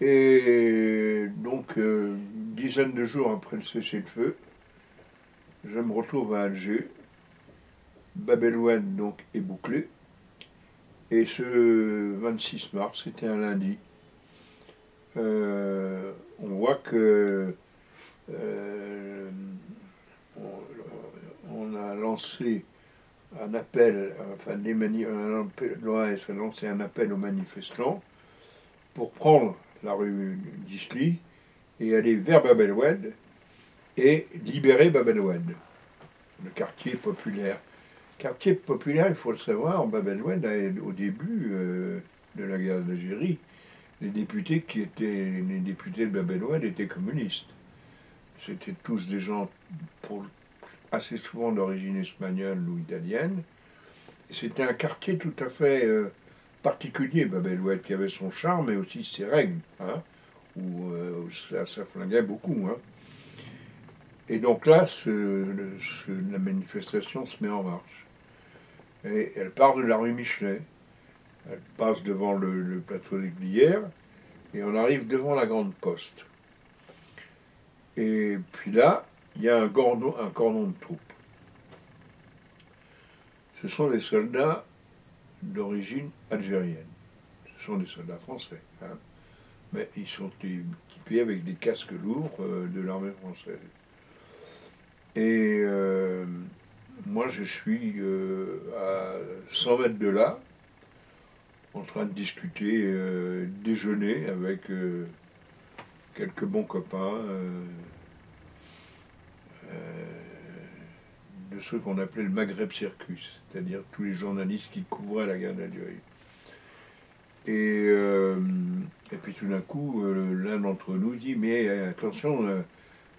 Et donc, une dizaine de jours après le cessez-le-feu, je me retrouve à Alger. Bab el-Oued donc est bouclé. Et ce 26 mars, c'était un lundi, on voit que euh, on a lancé un appel, enfin l'OAS a lancé un appel aux manifestants pour prendre la rue d'Isly et aller vers Bab el-Oued et libérer Bab el-Oued, le quartier populaire. Quartier populaire, il faut le savoir, Bab el-Oued, au début de la guerre d'Algérie, les députés les députés de Bab el-Oued étaient communistes. C'était tous des gens assez souvent d'origine espagnole ou italienne. C'était un quartier tout à fait particulier, Bab el-Oued, qui avait son charme et aussi ses règles, hein, où ça flinguait beaucoup. Hein. Et donc là, la manifestation se met en marche. Et elle part de la rue Michelet. Elle passe devant le plateau des Glières et on arrive devant la Grande Poste. Et puis là, il y a un cordon de troupes. Ce sont des soldats d'origine algérienne. Ce sont des soldats français. Hein. Mais ils sont équipés avec des casques lourds de l'armée française. Et moi, je suis à 100 mètres de là, en train de discuter, déjeuner avec quelques bons copains de ceux qu'on appelait le Maghreb Circus, c'est-à-dire tous les journalistes qui couvraient la guerre d'Algérie. Et puis tout d'un coup, l'un d'entre nous dit mais attention,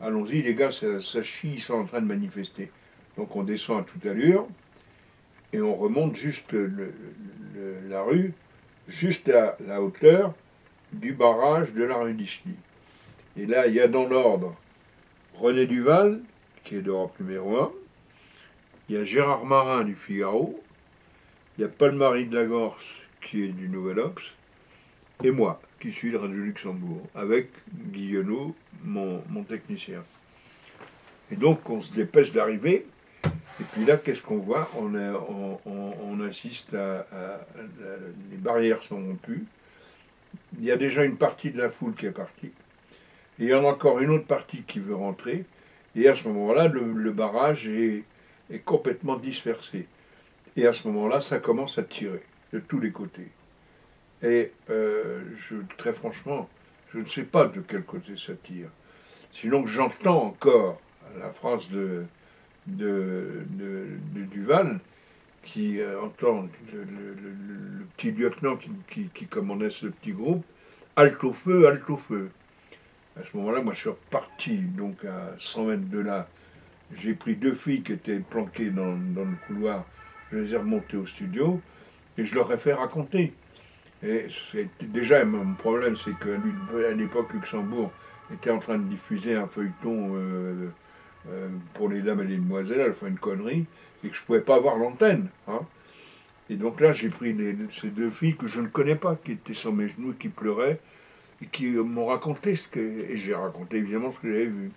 allons-y les gars, ça chie, ils sont en train de manifester. Donc on descend à toute allure et on remonte juste la rue, juste à la hauteur du barrage de la rue d'Isly. Et là, il y a dans l'ordre René Duval, qui est d'Europe numéro 1, il y a Gérard Marin du Figaro, il y a Paul-Marie de Lagorce, qui est du Nouvel Obs, et moi, qui suis de Radio Luxembourg, avec Guillonneau, mon technicien. Et donc, on se dépêche d'arriver, et puis là, qu'est-ce qu'on voit on assiste les barrières sont rompues, il y a déjà une partie de la foule qui est partie, et il y en a encore une autre partie qui veut rentrer, et à ce moment-là, le barrage est complètement dispersé. Et à ce moment-là, ça commence à tirer de tous les côtés. Et très franchement, je ne sais pas de quel côté ça tire. Sinon que j'entends encore la phrase de Duval, qui entend le petit lieutenant qui commandait ce petit groupe, halte au feu, halte au feu. À ce moment-là, moi je suis reparti, donc à 100 mètres de là. J'ai pris deux filles qui étaient planquées dans le couloir, je les ai remontées au studio et je leur ai fait raconter. Et déjà mon problème, c'est qu'à l'époque, Luxembourg était en train de diffuser un feuilleton pour les dames et les demoiselles, elle fait une connerie, et que je ne pouvais pas avoir l'antenne. Hein. Et donc là, j'ai pris ces deux filles que je ne connais pas, qui étaient sur mes genoux, qui pleuraient, et qui m'ont raconté et j'ai raconté évidemment ce que j'avais vu.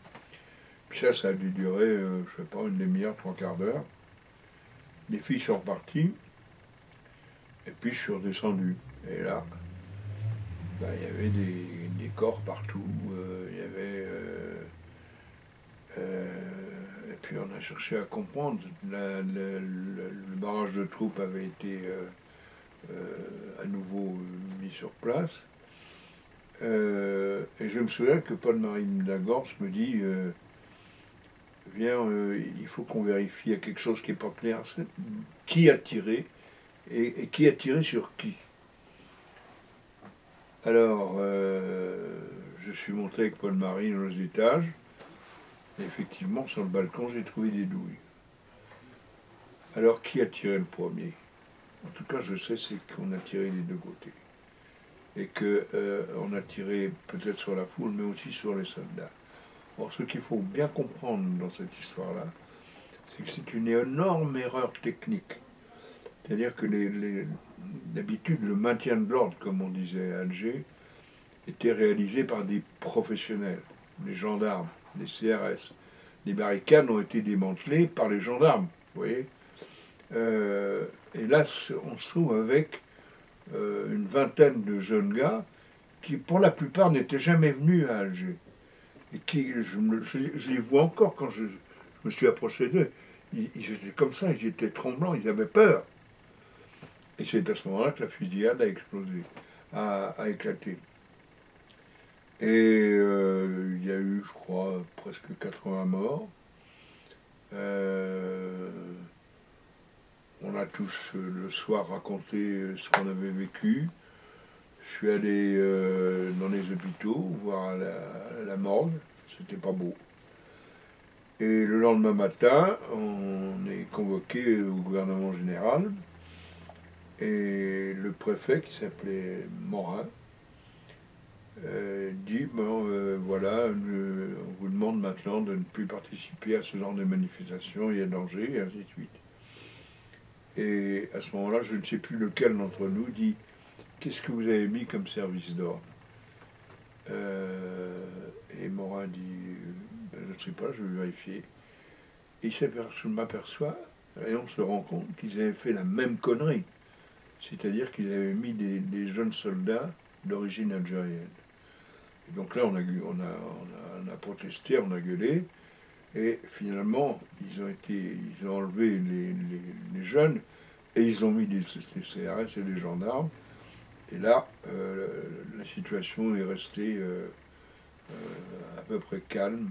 Puis ça a dû durer, je sais pas, une demi-heure, trois quarts d'heure. Les filles sont reparties, et puis je suis redescendu. Et là, il y avait des corps partout, il y avait... et puis on a cherché à comprendre. Le barrage de troupes avait été à nouveau mis sur place. Et je me souviens que Paul-Marie de Lagorce me dit viens, il faut qu'on vérifie, il y a quelque chose qui n'est pas clair. Qui a tiré et qui a tiré sur qui. Alors, je suis monté avec Paul-Marie dans les étages. Et effectivement, sur le balcon, j'ai trouvé des douilles. Alors, qui a tiré le premier? En tout cas, je sais, c'est qu'on a tiré des deux côtés. Et qu'on a tiré peut-être sur la foule, mais aussi sur les soldats. Or, ce qu'il faut bien comprendre dans cette histoire-là, c'est que c'est une énorme erreur technique. C'est-à-dire que d'habitude, le maintien de l'ordre, comme on disait à Alger, était réalisé par des professionnels, des gendarmes, des CRS. Les barricades ont été démantelées par les gendarmes, vous voyez. Et là, on se trouve avec une vingtaine de jeunes gars qui, pour la plupart, n'étaient jamais venus à Alger. Et qui, je les vois encore quand je me suis approché d'eux. Ils étaient comme ça, ils étaient tremblants, ils avaient peur. Et c'est à ce moment-là que la fusillade a explosé, a éclaté. Et il y a eu, je crois, presque 80 morts. On a tous le soir raconté ce qu'on avait vécu. Je suis allé dans les hôpitaux voir la morgue, c'était pas beau. Et le lendemain matin, on est convoqué au gouvernement général. Et le préfet, qui s'appelait Morin, dit bon, voilà, on vous demande maintenant de ne plus participer à ce genre de manifestation, il y a danger, et ainsi de suite. Et à ce moment-là, je ne sais plus lequel d'entre nous dit qu'est-ce que vous avez mis comme service d'ordre. Et Morin dit ben, je ne sais pas, je vais vérifier. Et je m'aperçois, et on se rend compte qu'ils avaient fait la même connerie. C'est-à-dire qu'ils avaient mis des jeunes soldats d'origine algérienne. Et donc là, on a protesté, on a gueulé, et finalement, ils ont enlevé les jeunes, et ils ont mis des CRS et des gendarmes. Et là, la situation est restée à peu près calme,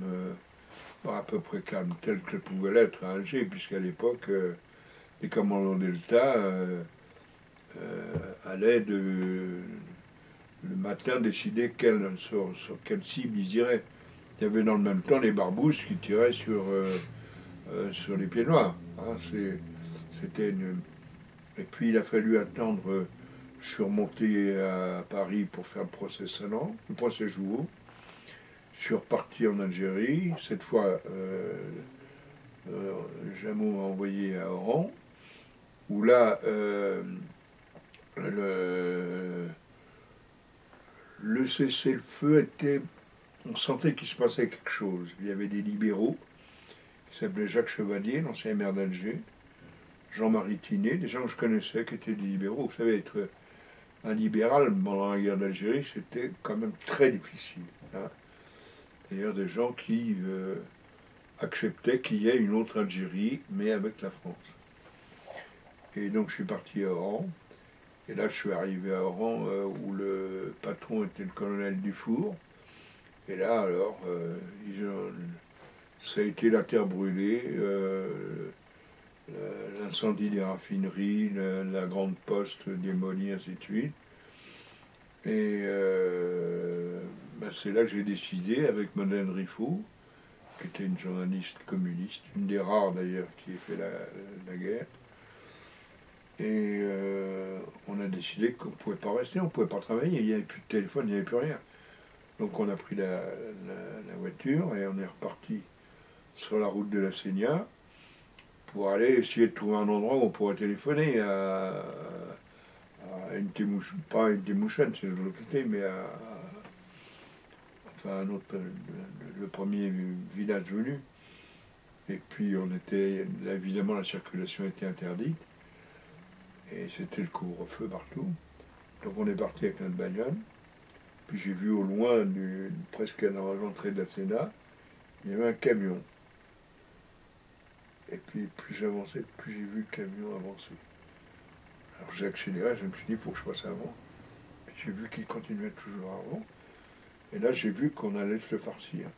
pas à peu près calme, telle que pouvait l'être à Alger, puisqu'à l'époque, les commandants d'État allaient le matin décider sur quelle cible ils iraient. Il y avait dans le même temps les barbousses qui tiraient sur les pieds noirs. Hein, c'était Et puis il a fallu attendre. Je suis remonté à Paris pour faire le procès Jouot. Je suis reparti en Algérie. Cette fois, Jameau m'a envoyé à Oran, où là, le cessez-le-feu était. On sentait qu'il se passait quelque chose. Il y avait des libéraux qui s'appelaient Jacques Chevalier, l'ancien maire d'Alger, Jean-Marie Tinet, des gens que je connaissais qui étaient des libéraux. Vous savez, être un libéral pendant la guerre d'Algérie, c'était quand même très difficile. Hein. D'ailleurs, des gens qui acceptaient qu'il y ait une autre Algérie, mais avec la France. Et donc je suis parti à Oran. Et là, je suis arrivé à Oran où le patron était le colonel Dufour. Et là, alors, ça a été la terre brûlée, l'incendie des raffineries, la grande poste démolie, ainsi de suite. Et ben c'est là que j'ai décidé, avec Madeleine Riffaut, qui était une journaliste communiste, une des rares d'ailleurs qui ait fait la guerre. Et on a décidé qu'on ne pouvait pas rester, on ne pouvait pas travailler, il n'y avait plus de téléphone, il n'y avait plus rien. Donc on a pris la voiture et on est reparti sur la route de la Sénia pour aller essayer de trouver un endroit où on pourrait téléphoner à une Témouchène, pas une Témouchène, c'est de l'autre côté, mais enfin un autre, le premier village venu. Et puis là, évidemment la circulation était interdite. Et c'était le couvre-feu partout. Donc on est parti avec notre bagnole. Puis j'ai vu au loin, presque à l'entrée de la Sénat, il y avait un camion. Et puis plus j'avançais, plus j'ai vu le camion avancer. Alors j'ai accéléré, je me suis dit, il faut que je passe avant. Puis j'ai vu qu'il continuait toujours avant. Et là j'ai vu qu'on allait se le farcir.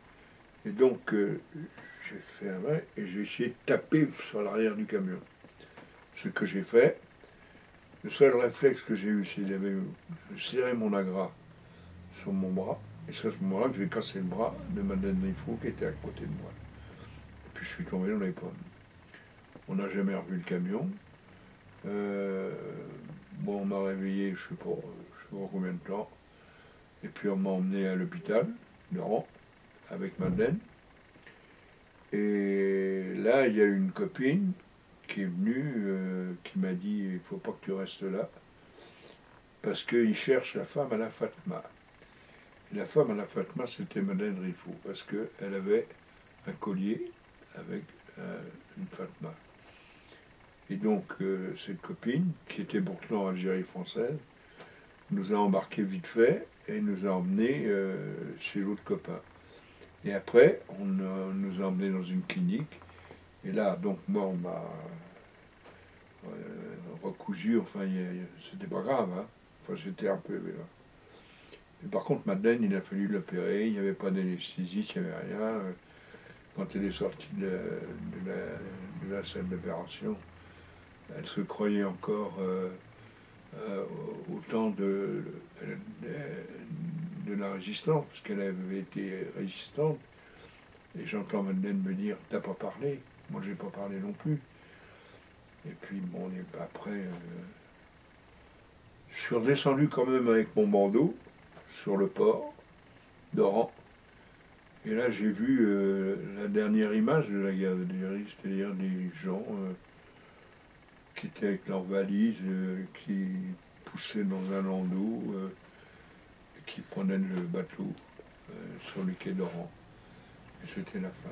Et donc j'ai fait un main et j'ai essayé de taper sur l'arrière du camion. Ce que j'ai fait. Le seul réflexe que j'ai eu, c'est de serrer mon agrat sur mon bras. Et c'est à ce moment-là que j'ai cassé le bras de Madeleine Riffaut qui était à côté de moi. Et puis je suis tombé dans les pommes. On n'a jamais revu le camion. Bon, on m'a réveillé, je sais pas combien de temps. Et puis on m'a emmené à l'hôpital de Rouen avec Madeleine. Et là, il y a une copine qui est venue, qui m'a dit il ne faut pas que tu restes là, parce qu'il cherche la femme à la Fatma. Et la femme à la Fatma, c'était Madeleine Riffaut, parce qu'elle avait un collier avec une Fatma. Et donc, cette copine, qui était pourtant Algérie française, nous a embarqués vite fait et nous a emmenés chez l'autre copain. Et après, on nous a emmenés dans une clinique. Et là, donc, moi, on m'a recousu, enfin, c'était pas grave, hein. Enfin, j'étais un peu. Mais par contre, Madeleine, il a fallu l'opérer, il n'y avait pas d'anesthésie, il n'y avait rien. Quand elle est sortie de la salle d'opération, elle se croyait encore au temps de la résistance, parce qu'elle avait été résistante. Et j'entends Madeleine me dire, t'as pas parlé? Moi, j'ai pas parlé non plus. Et puis, bon, après, je suis redescendu quand même avec mon bandeau sur le port d'Oran. Et là, j'ai vu la dernière image de la galerie, c'est-à-dire des gens qui étaient avec leurs valises, qui poussaient dans un landau, et qui prenaient le bateau sur le quai d'Oran. Et c'était la fin.